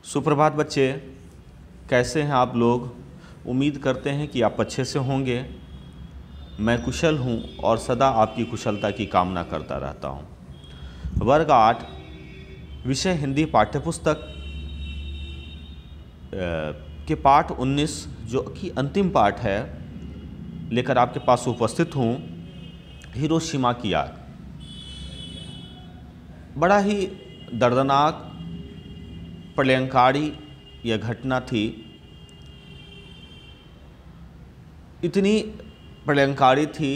सुप्रभात बच्चे, कैसे हैं आप लोग। उम्मीद करते हैं कि आप अच्छे से होंगे। मैं कुशल हूं और सदा आपकी कुशलता की कामना करता रहता हूं। वर्ग 8 विषय हिंदी पाठ्यपुस्तक के पाठ 19 जो कि अंतिम पाठ है लेकर आपके पास उपस्थित हूं। हिरोशिमा की आग बड़ा ही दर्दनाक प्रलयंकारी यह घटना थी। इतनी प्रलयंकारी थी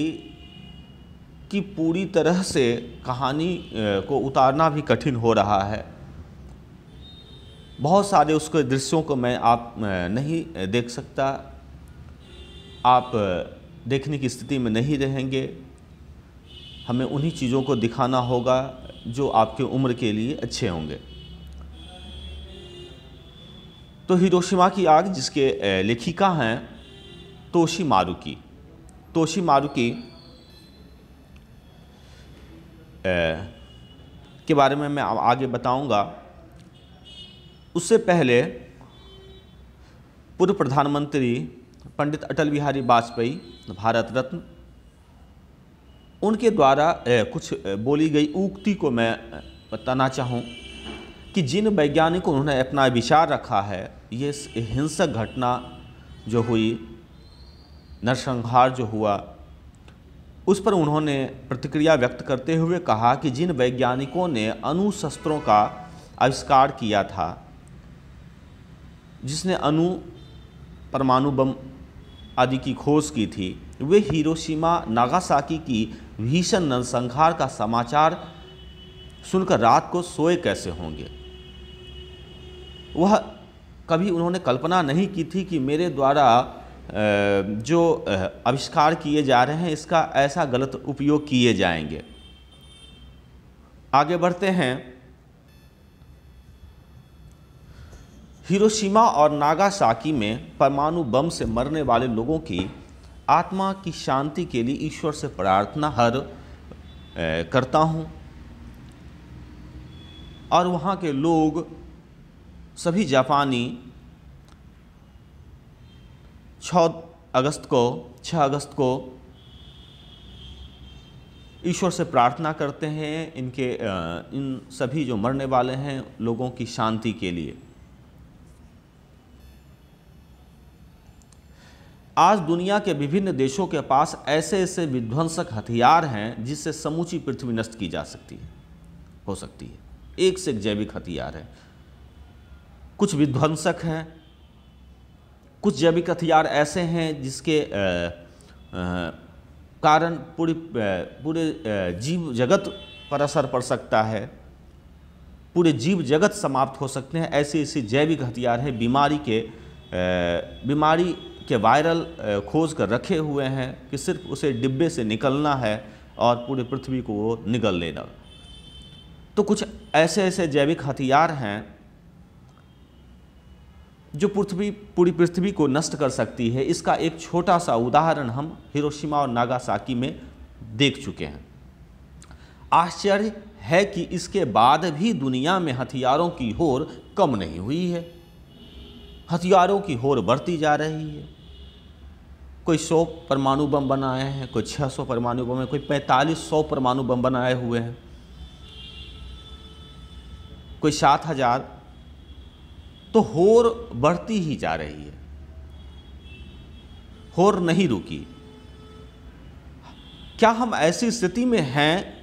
कि पूरी तरह से कहानी को उतारना भी कठिन हो रहा है। बहुत सारे उसके दृश्यों को मैं आप नहीं देख सकता, आप देखने की स्थिति में नहीं रहेंगे। हमें उन्हीं चीज़ों को दिखाना होगा जो आपके उम्र के लिए अच्छे होंगे। तो हिरोशिमा की आग जिसके लेखिका हैं तोशी मारुकी के बारे में मैं आगे बताऊंगा। उससे पहले पूर्व प्रधानमंत्री पंडित अटल बिहारी वाजपेयी, भारत रत्न, उनके द्वारा कुछ बोली गई उक्ति को मैं बताना चाहूँ कि जिन वैज्ञानिकों उन्होंने अपना विचार रखा है, ये हिंसक घटना जो हुई, नरसंहार जो हुआ, उस पर उन्होंने प्रतिक्रिया व्यक्त करते हुए कहा कि जिन वैज्ञानिकों ने अणु शस्त्रों का आविष्कार किया था, जिसने अणु परमाणु बम आदि की खोज की थी, वे हिरोशिमा नागासाकी की भीषण नरसंहार का समाचार सुनकर रात को सोए कैसे होंगे। वह कभी उन्होंने कल्पना नहीं की थी कि मेरे द्वारा जो आविष्कार किए जा रहे हैं इसका ऐसा गलत उपयोग किए जाएंगे। आगे बढ़ते हैं। हिरोशिमा और नागासाकी में परमाणु बम से मरने वाले लोगों की आत्मा की शांति के लिए ईश्वर से प्रार्थना करता हूँ। और वहाँ के लोग सभी जापानी 6 अगस्त को ईश्वर से प्रार्थना करते हैं इन सभी जो मरने वाले हैं लोगों की शांति के लिए। आज दुनिया के विभिन्न देशों के पास ऐसे ऐसे विध्वंसक हथियार हैं जिससे समूची पृथ्वी नष्ट की जा हो सकती है। एक से एक जैविक हथियार है। कुछ विध्वंसक हैं, कुछ जैविक हथियार ऐसे हैं जिसके कारण पूरे जीव जगत पर असर पड़ सकता है, पूरे जीव जगत समाप्त हो सकते हैं। ऐसे ऐसे जैविक हथियार हैं। बीमारी के वायरल खोज कर रखे हुए हैं कि सिर्फ उसे डिब्बे से निकलना है और पूरी पृथ्वी को वो निगल लेना। तो कुछ ऐसे ऐसे जैविक हथियार हैं जो पूरी पृथ्वी को नष्ट कर सकती है। इसका एक छोटा सा उदाहरण हम हिरोशिमा और नागासाकी में देख चुके हैं। आश्चर्य है कि इसके बाद भी दुनिया में हथियारों की होड़ कम नहीं हुई है। हथियारों की होड़ बढ़ती जा रही है। कोई 100 परमाणु बम बनाए हैं, कोई 600 परमाणु बम है, कोई 4500 परमाणु बम बनाए हुए हैं, कोई 7000। तो होड़ बढ़ती ही जा रही है, होड़ नहीं रुकी। क्या हम ऐसी स्थिति में हैं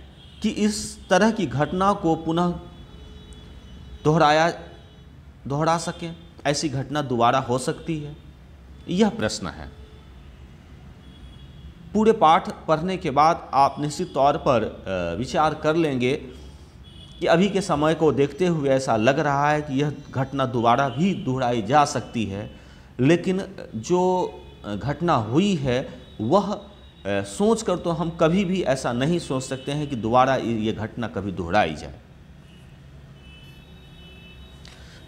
कि इस तरह की घटना को पुनः दोहरा सकें? ऐसी घटना दोबारा हो सकती है? यह प्रश्न है। पूरे पाठ पढ़ने के बाद आप निश्चित तौर पर विचार कर लेंगे कि अभी के समय को देखते हुए ऐसा लग रहा है कि यह घटना दोबारा भी दोहराई जा सकती है। लेकिन जो घटना हुई है वह सोचकर तो हम कभी भी ऐसा नहीं सोच सकते हैं कि दोबारा ये घटना कभी दोहराई जाए।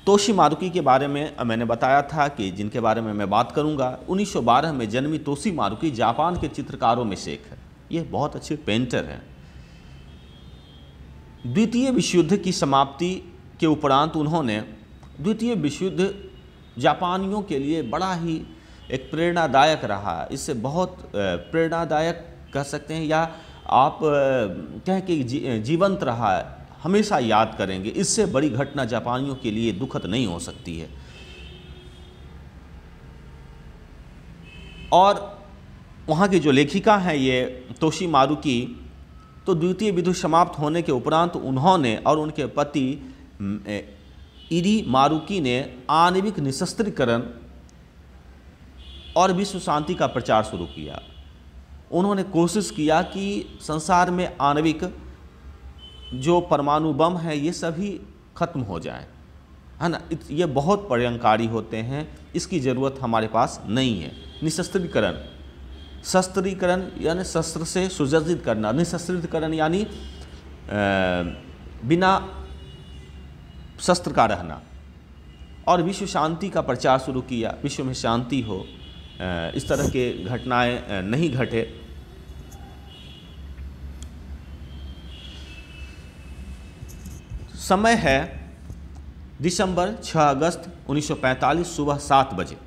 तोशी मारुकी के बारे में मैंने बताया था कि जिनके बारे में मैं बात करूंगा, 1912 में जन्मी तोशी मारुकी जापान के चित्रकारों में से एक है। ये बहुत अच्छे पेंटर हैं। द्वितीय विश्व युद्ध की समाप्ति के उपरांत उन्होंने द्वितीय विश्व युद्ध जापानियों के लिए बड़ा ही एक प्रेरणादायक रहा। इससे बहुत प्रेरणादायक कह सकते हैं, या आप कहें कि जीवंत रहा है, हमेशा याद करेंगे। इससे बड़ी घटना जापानियों के लिए दुखद नहीं हो सकती है। और वहाँ की जो लेखिका हैं ये तोशी मारुकी, तो द्वितीय विश्व युद्ध समाप्त होने के उपरांत उन्होंने और उनके पति इरी मारुकी ने आणविक निशस्त्रीकरण और विश्व शांति का प्रचार शुरू किया। उन्होंने कोशिश किया कि संसार में आणविक जो परमाणु बम है ये सभी खत्म हो जाए, है ना। ये बहुत परिणामकारी होते हैं, इसकी ज़रूरत हमारे पास नहीं है। निशस्त्रीकरण, शस्त्रीकरण यानी शस्त्र से सुसज्जित करना, निशस्त्रीकरण यानी बिना शस्त्र का रहना, और विश्व शांति का प्रचार शुरू किया, विश्व में शांति हो, इस तरह के घटनाएं नहीं घटे। समय है दिसंबर 6 अगस्त 1945 सुबह 7 बजे।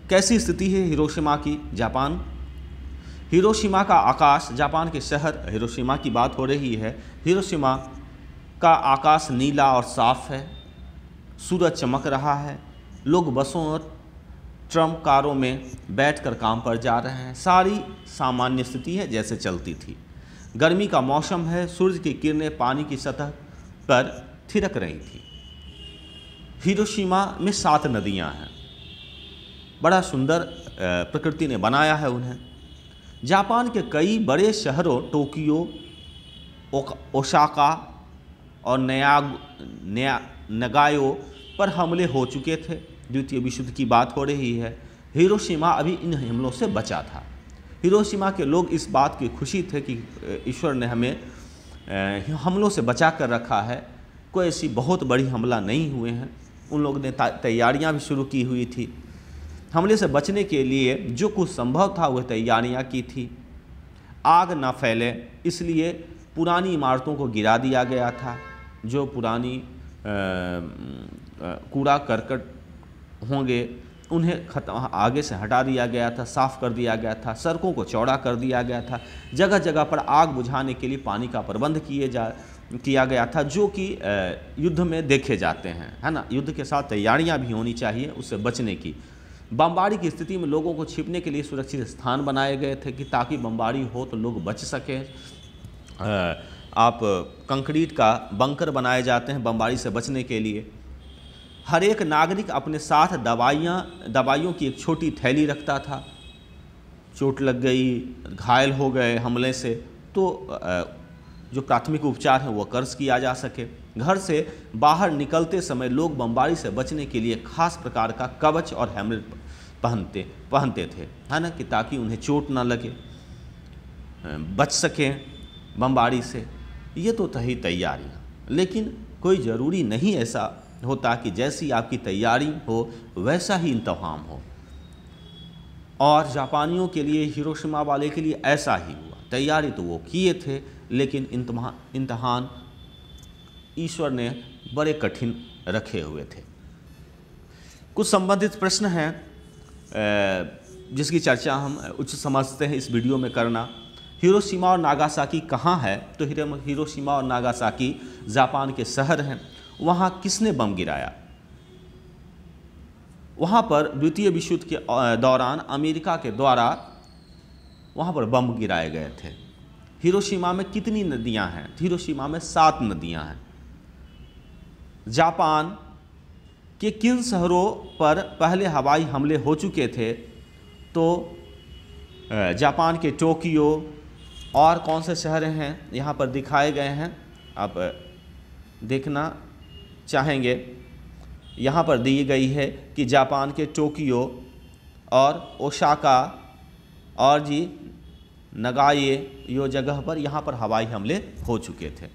कैसी स्थिति है हिरोशिमा की, जापान। हिरोशिमा का आकाश, जापान के शहर हिरोशिमा की बात हो रही है। हिरोशिमा का आकाश नीला और साफ है, सूरज चमक रहा है, लोग बसों और ट्रम कारों में बैठकर काम पर जा रहे हैं। सारी सामान्य स्थिति है जैसे चलती थी। गर्मी का मौसम है, सूरज की किरणें पानी की सतह पर थिरक रही थी। हिरोशिमा में 7 नदियां हैं, बड़ा सुंदर प्रकृति ने बनाया है उन्हें। जापान के कई बड़े शहरों टोक्यो, ओसाका और नगायो पर हमले हो चुके थे। द्वितीय विश्व युद्ध की बात हो रही है। हिरोशिमा अभी इन हमलों से बचा था। हिरोशिमा के लोग इस बात की खुशी थे कि ईश्वर ने हमें हमलों से बचा कर रखा है, कोई ऐसी बहुत बड़ी हमला नहीं हुए हैं। उन लोगों ने तैयारियां भी शुरू की हुई थी। हमले से बचने के लिए जो कुछ संभव था वह तैयारियां की थी। आग ना फैले इसलिए पुरानी इमारतों को गिरा दिया गया था। जो पुरानी कूड़ा करकट होंगे उन्हें आगे से हटा दिया गया था, साफ़ कर दिया गया था। सड़कों को चौड़ा कर दिया गया था। जगह जगह पर आग बुझाने के लिए पानी का प्रबंध किया गया था, जो कि युद्ध में देखे जाते हैं, है ना। युद्ध के साथ तैयारियां भी होनी चाहिए उससे बचने की। बमबारी की स्थिति में लोगों को छिपने के लिए सुरक्षित स्थान बनाए गए थे कि ताकि बमबारी हो तो लोग बच सकें। आप कंक्रीट का बंकर बनाए जाते हैं बमबारी से बचने के लिए। हर एक नागरिक अपने साथ दवाइयों की एक छोटी थैली रखता था। चोट लग गई, घायल हो गए हमले से, तो जो प्राथमिक उपचार है वो कर्ज किया जा सके। घर से बाहर निकलते समय लोग बमबारी से बचने के लिए खास प्रकार का कवच और हेलमेट पहनते थे, है ना, कि ताकि उन्हें चोट ना लगे, बच सकें बमबारी से। ये तो थी तैयारियाँ, लेकिन कोई ज़रूरी नहीं ऐसा होता कि जैसी आपकी तैयारी हो वैसा ही इंतज़ाम हो। और जापानियों के लिए, हिरोशिमा वाले के लिए ऐसा ही हुआ। तैयारी तो वो किए थे, लेकिन इम्तहान ईश्वर ने बड़े कठिन रखे हुए थे। कुछ संबंधित प्रश्न हैं जिसकी चर्चा हम उच्च समझते हैं इस वीडियो में करना। हिरोशिमा और नागासाकी कहाँ है? तो हिरोशिमा और नागासाकी जापान के शहर हैं। वहाँ किसने बम गिराया? वहाँ पर द्वितीय विश्व युद्ध के दौरान अमेरिका के द्वारा वहाँ पर बम गिराए गए थे। हिरोशिमा में कितनी नदियाँ हैं? हिरोशिमा में 7 नदियाँ हैं। जापान के किन शहरों पर पहले हवाई हमले हो चुके थे? तो जापान के टोक्यो और कौन से शहर हैं यहाँ पर दिखाए गए हैं, आप देखना चाहेंगे। यहाँ पर दी गई है कि जापान के टोक्यो और ओसाका और नगाये यो जगह पर यहाँ पर हवाई हमले हो चुके थे।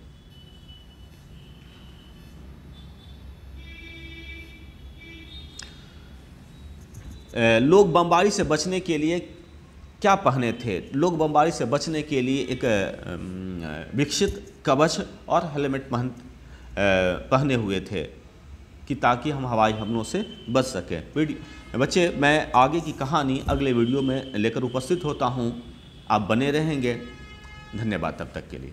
लोग बमबारी से बचने के लिए क्या पहने थे? लोग बमबारी से बचने के लिए एक विकसित कवच और हेलमेट पहने हुए थे कि ताकि हम हवाई हमलों से बच सकें। बच्चे, मैं आगे की कहानी अगले वीडियो में लेकर उपस्थित होता हूँ। आप बने रहेंगे। धन्यवाद तब तक के लिए।